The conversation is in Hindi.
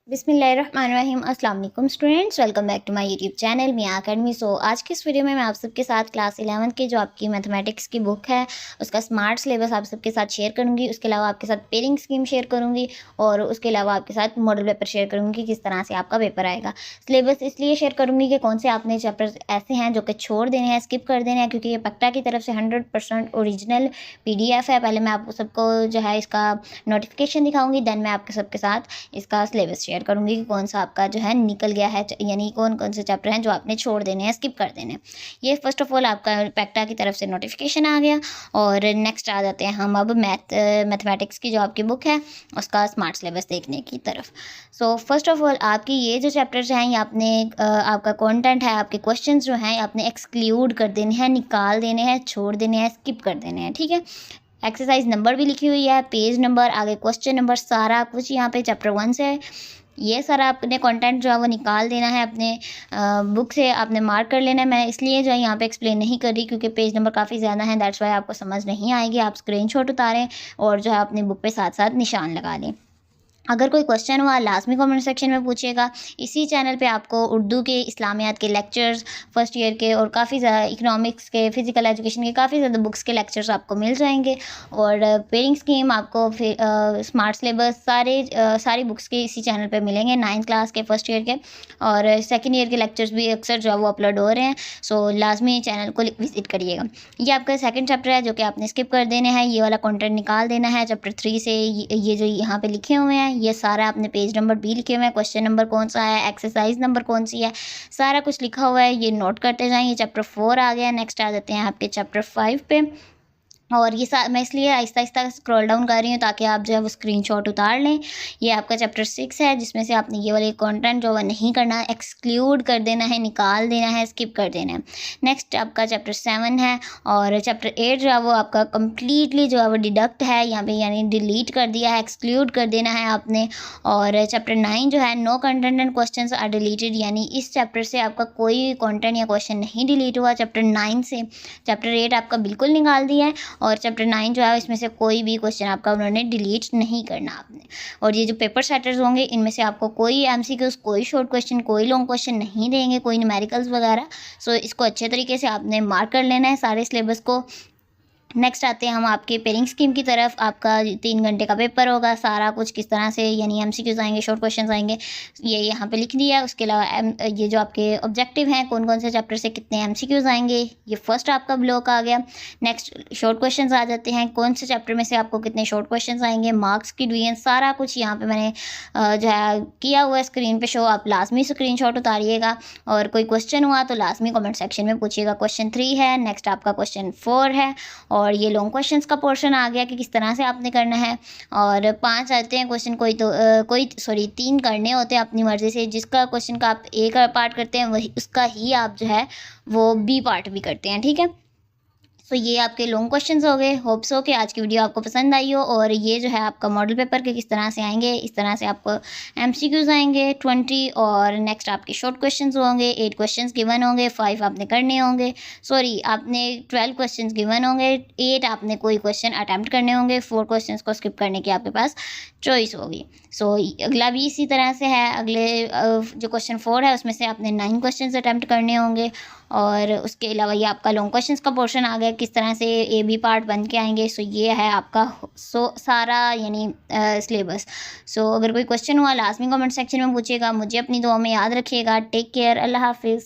बिस्मिल्लाहिर्रहमानिर्रहीम। अस्सलाम वालेकुम students, welcome back to my YouTube channel Miyan Academy. आज की इस वीडियो में मैं आप सबके साथ क्लास 11 की जो आपकी मैथमेटिक्स की बुक है उसका स्मार्ट सिलेबस आप सबके साथ शेयर करूंगी। उसके अलावा आपके साथ पेयरिंग स्कीम शेयर करूंगी और उसके अलावा आपके साथ मॉडल पेपर शेयर करूंगी किस तरह से आपका पेपर आएगा। सिलेबस इसलिए शेयर करूँगी कि कौन से आपने चैप्टर्स ऐसे हैं जो कि छोड़ देने हैं, स्किप कर देने हैं, क्योंकि ये पक्टा की तरफ से 100% ओरिजिनल PDF है। पहले मैं आपको सबको जो है इसका नोटिफिकेशन दिखाऊंगी, देन मैं आपके सबके साथ इसका सिलेबस शेयर करूंगी कि कौन सा आपका जो है निकल गया है, यानी कौन कौन से चैप्टर हैं जो आपने छोड़ देने हैं, स्किप कर देने हैं। ये फर्स्ट ऑफ ऑल आपका पैक्टा की तरफ से नोटिफिकेशन आ गया। और नेक्स्ट आ जाते हैं हम अब मैथमेटिक्स की जो आपकी बुक है उसका स्मार्ट सिलेबस देखने की तरफ। सो फर्स्ट ऑफ ऑल आपकी ये जो चैप्टर्स हैं ये आपने आपका कंटेंट है, आपके क्वेश्चंस जो हैं आपने एक्सक्लूड कर देने हैं, निकाल देने हैं, छोड़ देने हैं, स्किप कर देने हैं। ठीक है, एक्सरसाइज नंबर भी लिखी हुई है, पेज नंबर, आगे क्वेश्चन नंबर, सारा कुछ यहाँ पे चैप्टर 1 से है। ये सारा आपने कंटेंट जो है वो निकाल देना है, अपने बुक से आपने मार्क कर लेना है। मैं इसलिए जो है यहाँ पे एक्सप्लेन नहीं कर रही क्योंकि पेज नंबर काफ़ी ज़्यादा है, दैट्स वाई आपको समझ नहीं आएगी। आप स्क्रीनशॉट उतारें और जो है अपनी बुक पे साथ साथ निशान लगा लें। अगर कोई क्वेश्चन हुआ लाजमी कमेंट सेक्शन में पूछिएगा। इसी चैनल पे आपको उर्दू के, इस्लामियात के लेक्चर्स, फर्स्ट ईयर के और काफ़ी ज़्यादा इकोनॉमिक्स के, फिज़िकल एजुकेशन के काफ़ी ज़्यादा बुक्स के लेक्चर्स आपको मिल जाएंगे। और पेयरिंग स्कीम आपको फिर स्मार्ट सिलेबस सारी बुक्स के इसी चैनल पे मिलेंगे, 9th क्लास के, फर्स्ट ईयर के और सेकेंड ईयर के लेक्चर्स भी अक्सर जो है वो अपलोड हो रहे हैं। सो लाजमी चैनल को विज़िट करिएगा। ये आपका सेकेंड चैप्टर है जो कि आपने स्किप कर देना है, ये वाला कंटेंट निकाल देना है। चैप्टर 3 से ये जो यहाँ पे लिखे हुए हैं ये सारा आपने पेज नंबर भी लिखे हुए हैं, क्वेश्चन नंबर कौन सा है, एक्सरसाइज नंबर कौन सी है, सारा कुछ लिखा हुआ है, ये नोट करते जाएं। ये चैप्टर 4 आ गया। नेक्स्ट आ जाते हैं आपके चैप्टर 5 पे। और ये मैं इसलिए आहिस्ता आहिस्ता स्क्रॉल डाउन कर रही हूँ ताकि आप जो है वो स्क्रीनशॉट उतार लें। ये आपका चैप्टर 6 है जिसमें से आपने ये वाले कंटेंट जो है नहीं करना, एक्सक्लूड कर देना है, निकाल देना है, स्किप कर देना है। नेक्स्ट आपका चैप्टर 7 है और चैप्टर 8 जो है वो आपका कम्प्लीटली जो है वो डिडक्ट है, यहाँ पे यानी डिलीट कर दिया है, एक्सक्लूड कर देना है आपने। और चैप्टर 9 जो है no content and question are deleted, यानी इस चैप्टर से आपका कोई कंटेंट या क्वेश्चन नहीं डिलीट हुआ चैप्टर 9 से। चैप्टर 8 आपका बिल्कुल निकाल दिया है और चैप्टर 9 जो है इसमें से कोई भी क्वेश्चन आपका उन्होंने डिलीट नहीं करना आपने। और ये जो पेपर सेटर्स होंगे इनमें से आपको कोई MCQs, कोई शॉर्ट क्वेश्चन, कोई लॉन्ग क्वेश्चन नहीं देंगे, कोई न्यूमेरिकल्स वगैरह। सो इसको अच्छे तरीके से आपने मार्क कर लेना है सारे सिलेबस को। नेक्स्ट आते हैं हम आपके पेयरिंग स्कीम की तरफ। आपका 3 घंटे का पेपर होगा, सारा कुछ किस तरह से, यानी MCQs आएंगे, शॉर्ट क्वेश्चन आएंगे, ये यहाँ पे लिख दिया है। उसके अलावा ये जो आपके ऑब्जेक्टिव हैं, कौन कौन से चैप्टर से कितने MCQs आएंगे, ये फर्स्ट आपका ब्लॉक आ गया। नेक्स्ट शॉर्ट क्वेश्चन आ जाते हैं, कौन से चैप्टर में से आपको कितने शॉर्ट क्वेश्चन आएंगे, मार्क्स की डिवीजन, सारा कुछ यहाँ पर मैंने जो है किया हुआ है स्क्रीन पर शो। आप लाजमी स्क्रीनशॉट उतारिएगा और कोई क्वेश्चन हुआ तो लाजमी कमेंट सेक्शन में पूछिएगा। क्वेश्चन 3 है, नेक्स्ट आपका क्वेश्चन 4 है और ये लॉन्ग क्वेश्चंस का पोर्शन आ गया कि किस तरह से आपने करना है। और 5 आते हैं क्वेश्चन, कोई 3 करने होते हैं अपनी मर्ज़ी से। जिसका क्वेश्चन का आप A का पार्ट करते हैं वही उसका ही आप जो है वो B पार्ट भी करते हैं। ठीक है, तो ये आपके लॉन्ग क्वेश्चंस हो गए। होप्स हो कि आज की वीडियो आपको पसंद आई हो। और ये जो है आपका मॉडल पेपर के किस तरह से आएंगे, इस तरह से आपको MCQs आएंगे 20 और नेक्स्ट आपके शॉर्ट क्वेश्चंस होंगे। 8 क्वेश्चंस गिवन होंगे, 5 आपने करने होंगे, सॉरी आपने 12 क्वेश्चंस गिवन होंगे, 8 आपने कोई क्वेश्चन अटैम्प्ट करने होंगे, 4 क्वेश्चंस को स्किप करने की आपके पास चॉइस होगी। सो अगला भी इसी तरह से है। अगले जो क्वेश्चन 4 है उसमें से आपने 9 क्वेश्चन अटैम्प्ट करने होंगे। और उसके अलावा ये आपका लॉन्ग क्वेश्चंस का पोर्शन आ गया, किस तरह से AB पार्ट बन के आएंगे। सो ये है आपका सारा यानी सिलेबस। सो अगर कोई क्वेश्चन हुआ लाजमी कमेंट सेक्शन में पूछिएगा। मुझे अपनी दुआ में याद रखिएगा। टेक केयर, अल्लाह हाफिज़।